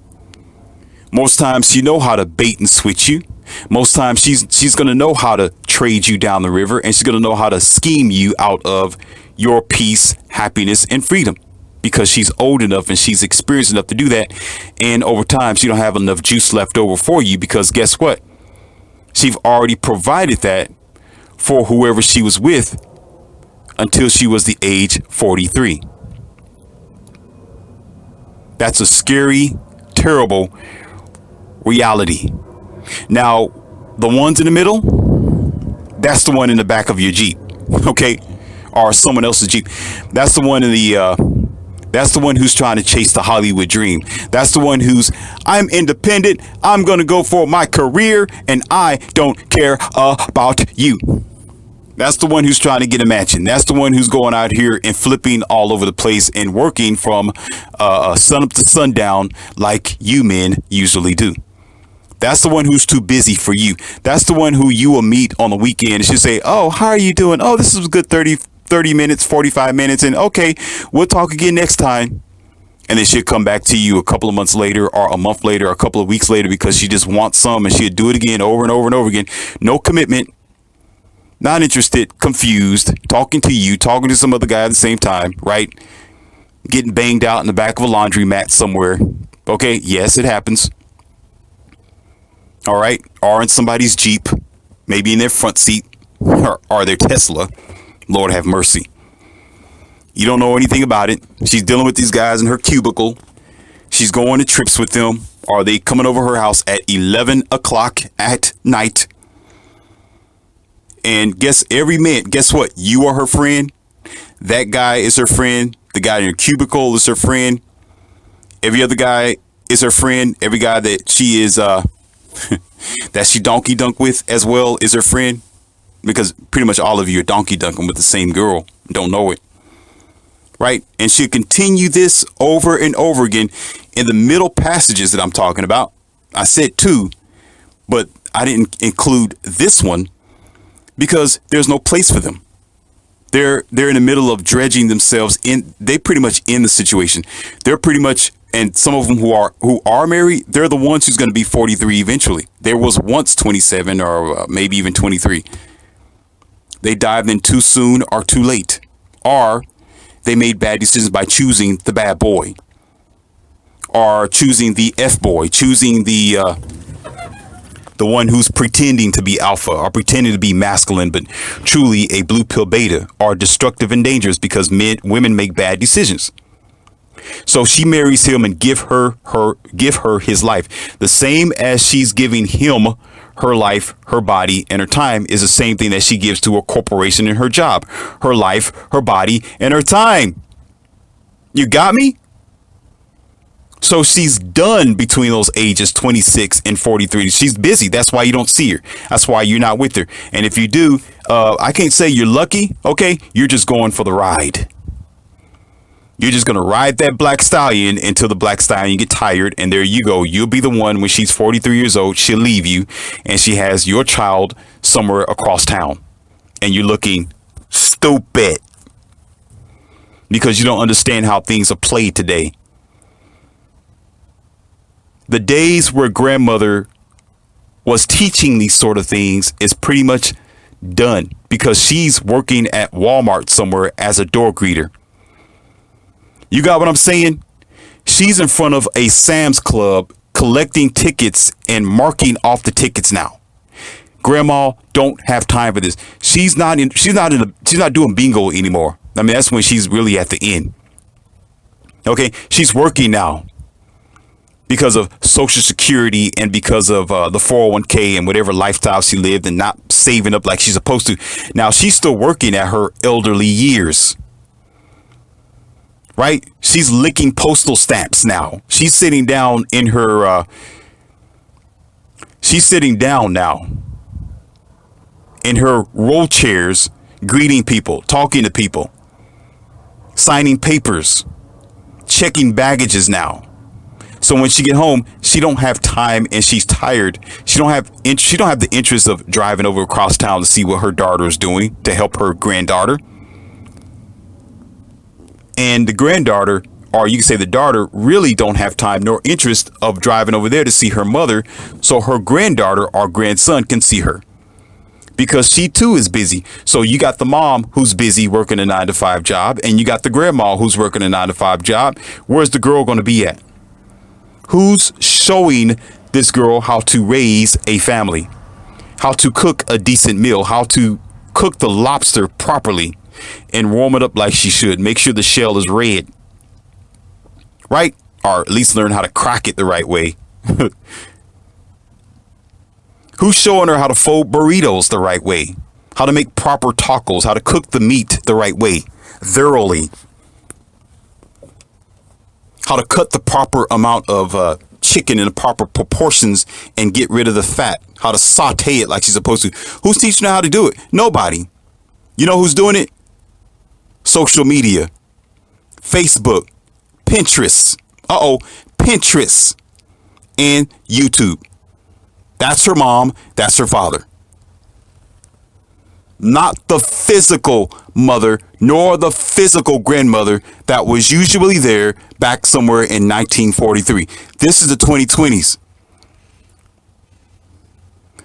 Most times she know how to bait and switch you. Most times she's going to know how to trade you down the river, and she's going to know how to scheme you out of your peace, happiness, and freedom. Because she's old enough and she's experienced enough to do that. And over time, she don't have enough juice left over for you because guess what? She's already provided that for whoever she was with until she was the age 43. That's a scary, terrible reality. Now, the ones in the middle, that's the one in the back of your Jeep, okay? Or someone else's Jeep. That's the one in the that's the one who's trying to chase the Hollywood dream. That's the one who's, I'm independent, I'm going to go for my career, and I don't care about you. That's the one who's trying to get a mansion. That's the one who's going out here and flipping all over the place and working from sun up to sundown like you men usually do. That's the one who's too busy for you. That's the one who you will meet on the weekend and she'll say, oh, how are you doing? Oh, this was a good 30 minutes, 45 minutes. And okay, we'll talk again next time. And then she'll come back to you a couple of months later or a month later, or a couple of weeks later, because she just wants some, and she'll do it again over and over and over again. No commitment, not interested, confused, talking to you, talking to some other guy at the same time, right? Getting banged out in the back of a laundromat somewhere. Okay, yes, it happens. All right, or in somebody's Jeep, maybe in their front seat, or their Tesla. Lord have mercy. You don't know anything about it. She's dealing with these guys in her cubicle. She's going to trips with them. Are they coming over her house at 11 o'clock at night? And guess what? You are her friend. That guy is her friend. The guy in her cubicle is her friend. Every other guy is her friend. Every guy that she is, that she donkey dunk with as well is her friend. Because pretty much all of you are donkey dunking with the same girl. Don't know it. Right? And she'll continue this over and over again in the middle passages that I'm talking about. I said 2, but I didn't include this one because there's no place for them. They're in the middle of dredging themselves in. They pretty much in the situation. They're pretty much, and some of them who are married, they're the ones who's going to be 43 eventually. There was once 27 or maybe even 23. They dived in too soon or too late, or they made bad decisions by choosing the bad boy, or choosing the F-boy, choosing the one who's pretending to be alpha or pretending to be masculine, but truly a blue pill beta, are destructive and dangerous because women make bad decisions. So she marries him and give her his life. The same as she's giving him her life, her body, and her time is the same thing that she gives to a corporation in her job. Her life, her body, and her time. You got me? So she's done between those ages 26 and 43. She's busy. That's why you don't see her. That's why you're not with her. And if you do, I can't say you're lucky. Okay, you're just going for the ride. You're just going to ride that black stallion until the black stallion get tired. And there you go. You'll be the one when she's 43 years old. She'll leave you and she has your child somewhere across town. And you're looking stupid because you don't understand how things are played today. The days where grandmother was teaching these sort of things is pretty much done because she's working at Walmart somewhere as a door greeter. You got what I'm saying? She's in front of a Sam's Club collecting tickets and marking off the tickets now. Grandma don't have time for this. She's not doing bingo anymore. I mean, that's when she's really at the end. Okay, she's working now because of Social Security and because of the 401k and whatever lifestyle she lived and not saving up like she's supposed to. Now she's still working at her elderly years. Right? She's licking postal stamps now. She's sitting down in her she's sitting down now in her roll chairs, greeting people, talking to people, signing papers, checking baggages now. So when she get home, she don't have time and she's tired. She don't have the interest of driving over across town to see what her daughter is doing to help her granddaughter. And the granddaughter, or you can say the daughter, really don't have time nor interest of driving over there to see her mother so her granddaughter or grandson can see her. Because she too is busy. So you got the mom who's busy working a 9-to-5 job, and you got the grandma who's working a 9-to-5 job. Where's the girl going to be at? Who's showing this girl how to raise a family, how to cook a decent meal, how to cook the lobster properly and warm it up like she should? Make sure the shell is red, right? Or at least learn how to crack it the right way. Who's showing her how to fold burritos the right way, how to make proper tacos, how to cook the meat the right way, thoroughly, how to cut the proper amount of chicken in the proper proportions and get rid of the fat, how to saute it like she's supposed to? Who's teaching her how to do it? Nobody. You know who's doing it? Social media, Facebook, Pinterest. Pinterest and YouTube. That's her mom. That's her father. Not the physical mother, nor the physical grandmother that was usually there back somewhere in 1943. This is the 2020s.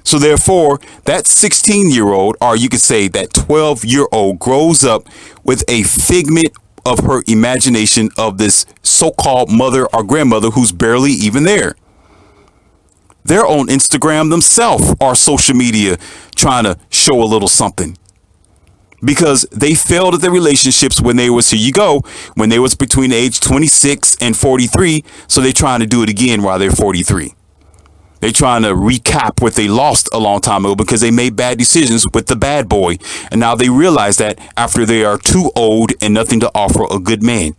So therefore, that 16-year-old, or you could say that 12-year-old, grows up with a figment of her imagination of this so-called mother or grandmother who's barely even there. They're on Instagram themselves or social media trying to show a little something because they failed at their relationships when they was, here you go, when they was between age 26 and 43. So they're trying to do it again while they're 43. They're trying to recap what they lost a long time ago because they made bad decisions with the bad boy. And now they realize that after they are too old and nothing to offer a good man.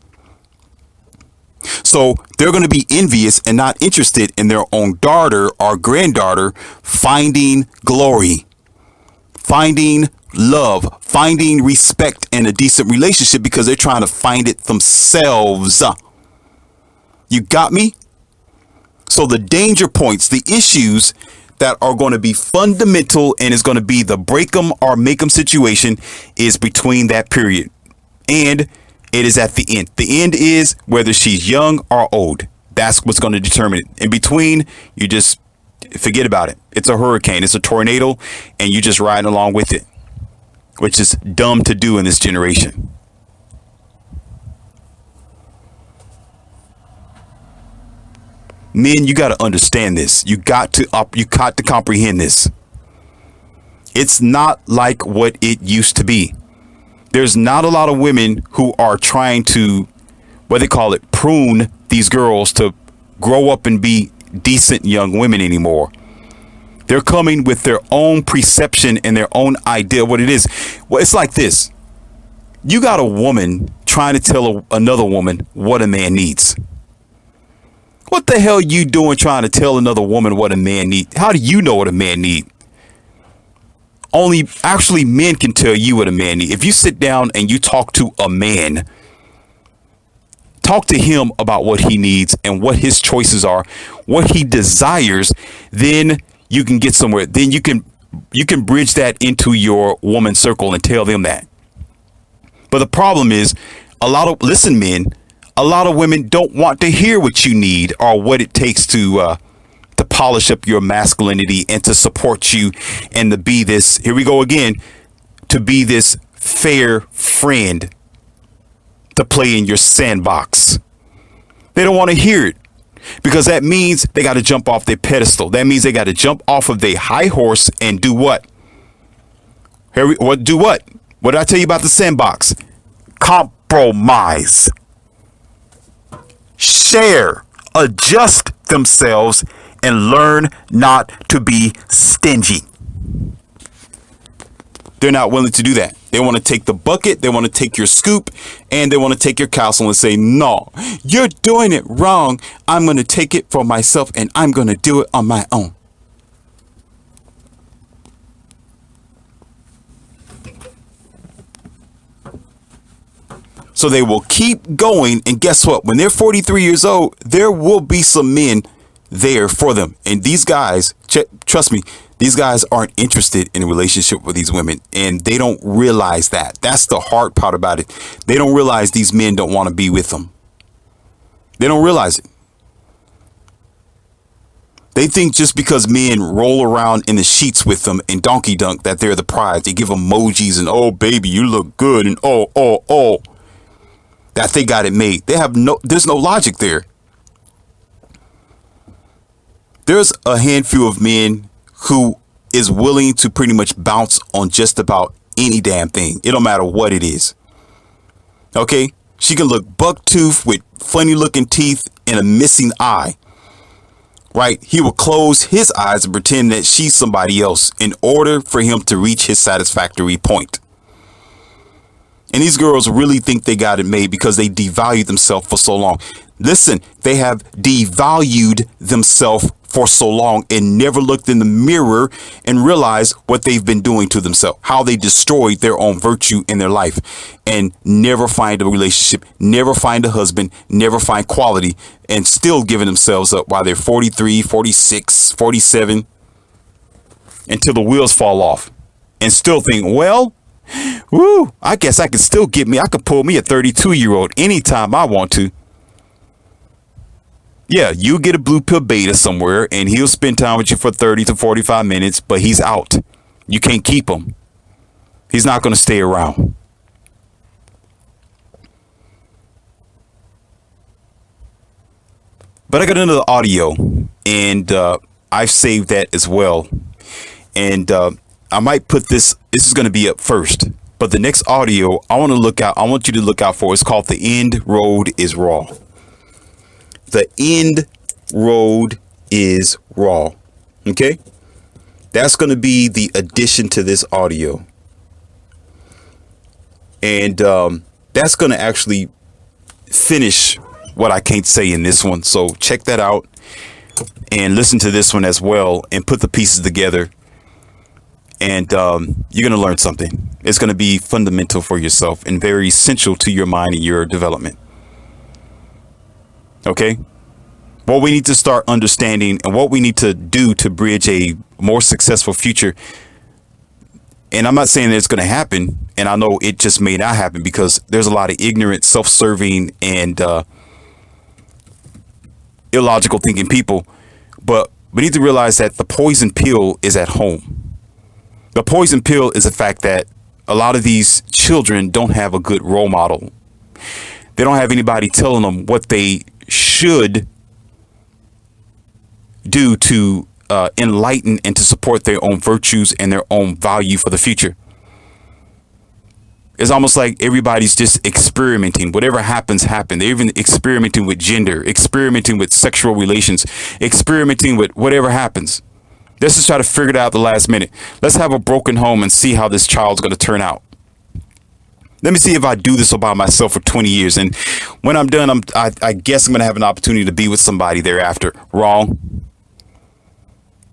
So they're going to be envious and not interested in their own daughter or granddaughter finding glory, finding love, finding respect and a decent relationship because they're trying to find it themselves. You got me? So the danger points, the issues that are going to be fundamental and is going to be the break 'em or make 'em situation is between that period. And it is at the end. The end is whether she's young or old. That's what's going to determine it. In between, you just forget about it. It's a hurricane. It's a tornado. And you just riding along with it, which is dumb to do in this generation. Men, you got to understand this. You got to comprehend this. It's not like what it used to be. There's not a lot of women who are trying to, what they call it, prune these girls to grow up and be decent young women anymore. They're coming with their own perception and their own idea of what it is. Well, it's like this. You got a woman trying to tell another woman what a man needs. What the hell you doing trying to tell another woman what a man needs? How do you know what a man needs? Only actually men can tell you what a man needs. If you sit down and you talk to a man, talk to him about what he needs and what his choices are, what he desires, then you can get somewhere. Then you can bridge that into your woman circle and tell them that. But the problem is men, a lot of women don't want to hear what you need or what it takes to polish up your masculinity and to support you and to be this, here we go again, to be this fair friend, to play in your sandbox. They don't want to hear it because that means they got to jump off their pedestal. That means they got to jump off of their high horse and do what? Do what? What did I tell you about the sandbox? compromise, share, adjust themselves, and learn not to be stingy. They're not willing to do that. They want to take the bucket, they want to take your scoop, and they want to take your castle and say, no, you're doing it wrong. I'm going to take it for myself and I'm going to do it on my own. So they will keep going. And guess what? When they're 43 years old, there will be some men there for them. And these guys, trust me, these guys aren't interested in a relationship with these women. And they don't realize that. That's the hard part about it. They don't realize these men don't want to be with them. They don't realize it. They think just because men roll around in the sheets with them and donkey dunk that they're the prize. They give emojis and, oh, baby, you look good. And oh. That they got it made. There's no logic there. There's a handful of men who is willing to pretty much bounce on just about any damn thing. It don't matter what it is. Okay? She can look buck-toothed with funny looking teeth and a missing eye. Right? He will close his eyes and pretend that she's somebody else in order for him to reach his satisfactory point. And these girls really think they got it made because they devalued themselves for so long. Listen, they have devalued themselves for so long and never looked in the mirror and realized what they've been doing to themselves, how they destroyed their own virtue in their life, and never find a relationship, never find a husband, never find quality, and still giving themselves up while they're 43, 46, 47, until the wheels fall off, and still think, well, woo, I guess I could pull me a 32-year-old anytime I want to. Yeah, you get a blue pill beta somewhere and he'll spend time with you for 30 to 45 minutes, but he's out. You can't keep him. He's not going to stay around. But I got another audio and I've saved that as well. And I might put this is going to be up first, but the next audio I want you to look out for. It's called The End Road is Raw. The end road is raw. Okay. That's going to be the addition to this audio. And that's going to actually finish what I can't say in this one. So check that out and listen to this one as well and put the pieces together. And you're going to learn something. It's going to be fundamental for yourself and very essential to your mind and your development. Okay. What we need to start understanding and what we need to do to bridge a more successful future. And I'm not saying that it's going to happen. And I know it just may not happen because there's a lot of ignorant, self-serving and illogical thinking people. But we need to realize that the poison pill is at home. The poison pill is the fact that a lot of these children don't have a good role model. They don't have anybody telling them what they should do to enlighten and to support their own virtues and their own value for the future. It's almost like everybody's just experimenting. Whatever happens. They're even experimenting with gender, experimenting with sexual relations, experimenting with whatever happens. Let's just try to figure it out at the last minute. Let's have a broken home and see how this child's going to turn out. Let me see if I do this all by myself for 20 years. And when I'm done, I guess I'm going to have an opportunity to be with somebody thereafter. Wrong.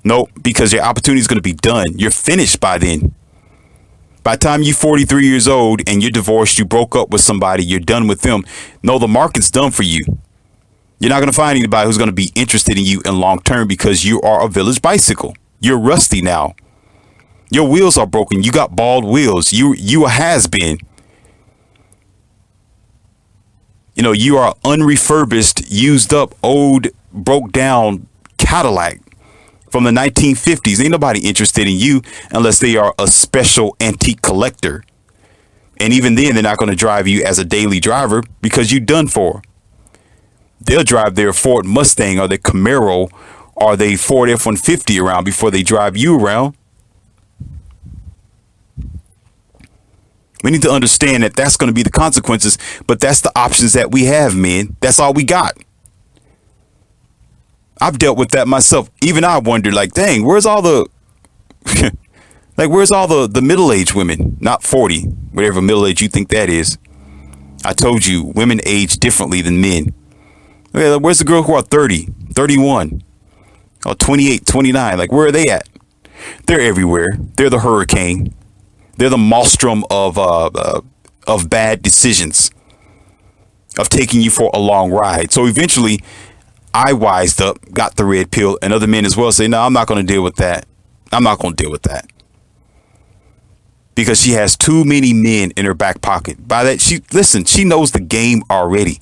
Nope, because your opportunity is going to be done. You're finished by then. By the time you're 43 years old and you're divorced, you broke up with somebody, you're done with them. No, the market's done for you. You're not going to find anybody who's going to be interested in you in long term because you are a village bicycle. You're rusty now. Your wheels are broken. You got bald wheels. You a has-been. You know, you are unrefurbished, used up, old, broke down Cadillac from the 1950s. Ain't nobody interested in you unless they are a special antique collector. And even then, they're not going to drive you as a daily driver because you're done for. They'll drive their Ford Mustang or their Camaro or their Ford F-150 around before they drive you around. We need to understand that that's going to be the consequences, but that's the options that we have, man. That's all we got. I've dealt with that myself. Even I wondered, like, dang, where's all the where's all the middle-aged women? Not 40, whatever middle age you think that is. I told you, women age differently than men. Where's the girls who are 30, 31, or 28, 29? Like, where are they at? They're everywhere. They're the hurricane. They're the maelstrom of bad decisions, of taking you for a long ride. So eventually, I wised up, got the red pill, and other men as well say, no, I'm not going to deal with that. I'm not going to deal with that. Because she has too many men in her back pocket. By that, she knows the game already.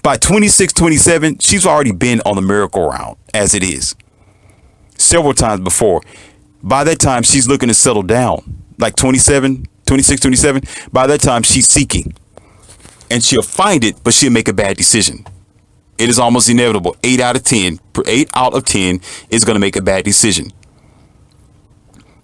By 26, 27, she's already been on the merry-go-round as it is. Several times before. By that time, she's looking to settle down. Like 27, 26, 27. By that time, she's seeking. And she'll find it, but she'll make a bad decision. It is almost inevitable. 8 out of 10 is going to make a bad decision.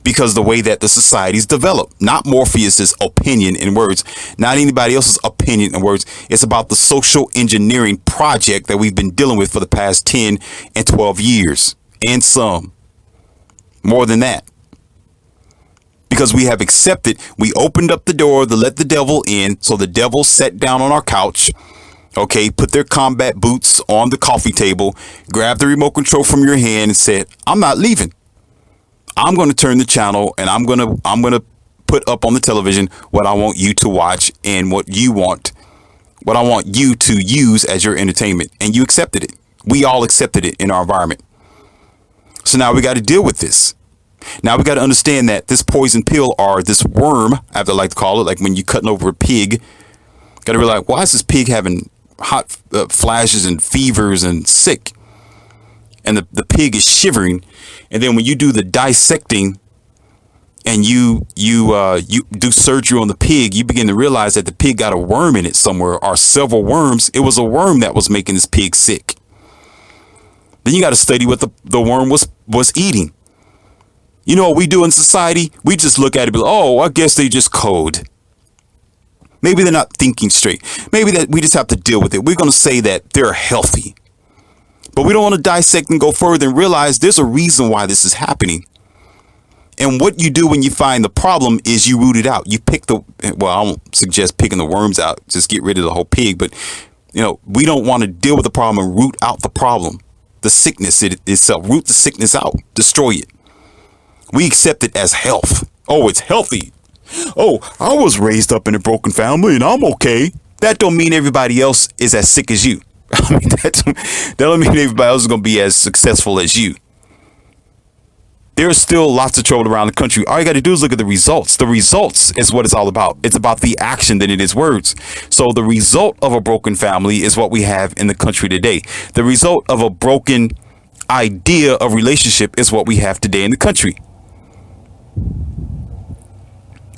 Because the way that the society's developed, not Morpheus's opinion in words, not anybody else's opinion in words. It's about the social engineering project that we've been dealing with for the past 10 and 12 years, and some more than that. Because we have accepted, we opened up the door to let the devil in. So the devil sat down on our couch, okay, put their combat boots on the coffee table, grabbed the remote control from your hand and said, I'm not leaving. I'm going to turn the channel and I'm going to put up on the television what I want you to watch and what I want you to use as your entertainment. And you accepted it. We all accepted it in our environment. So now we got to deal with this. Now we got to understand that this poison pill, or this worm, I like to call it, like when you're cutting over a pig, got to realize, why is this pig having hot flashes and fevers and sick? And the pig is shivering. And then when you do the dissecting and you do surgery on the pig, you begin to realize that the pig got a worm in it somewhere, or several worms. It was a worm that was making this pig sick. Then you got to study what the worm was eating. You know what we do in society? We just look at it and be like, oh, I guess they just code. Maybe they're not thinking straight. Maybe that we just have to deal with it. We're going to say that they're healthy. But we don't want to dissect and go further and realize there's a reason why this is happening. And what you do when you find the problem is you root it out. You pick I don't suggest picking the worms out. Just get rid of the whole pig. But, we don't want to deal with the problem and root out the problem. The sickness itself. Root the sickness out. Destroy it. We accept it as health. Oh, it's healthy. Oh, I was raised up in a broken family and I'm okay. That don't mean everybody else is as sick as you. I mean, that don't mean everybody else is going to be as successful as you. There's still lots of trouble around the country. All you got to do is look at the results. The results is what it's all about. It's about the action than it is words. So the result of a broken family is what we have in the country today. The result of a broken idea of relationship is what we have today in the country.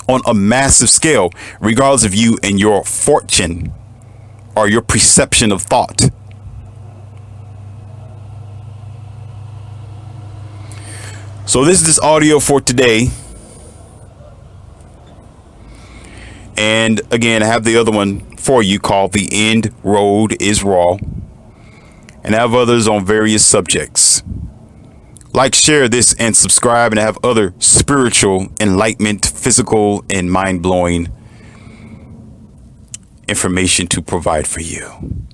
On a massive scale, regardless of you and your fortune or your perception of thought. So this is audio for today. And again, I have the other one for you called The End Road is Raw. And I have others on various subjects. Like, share this, and subscribe, and I have other spiritual, enlightenment, physical, and mind-blowing information to provide for you.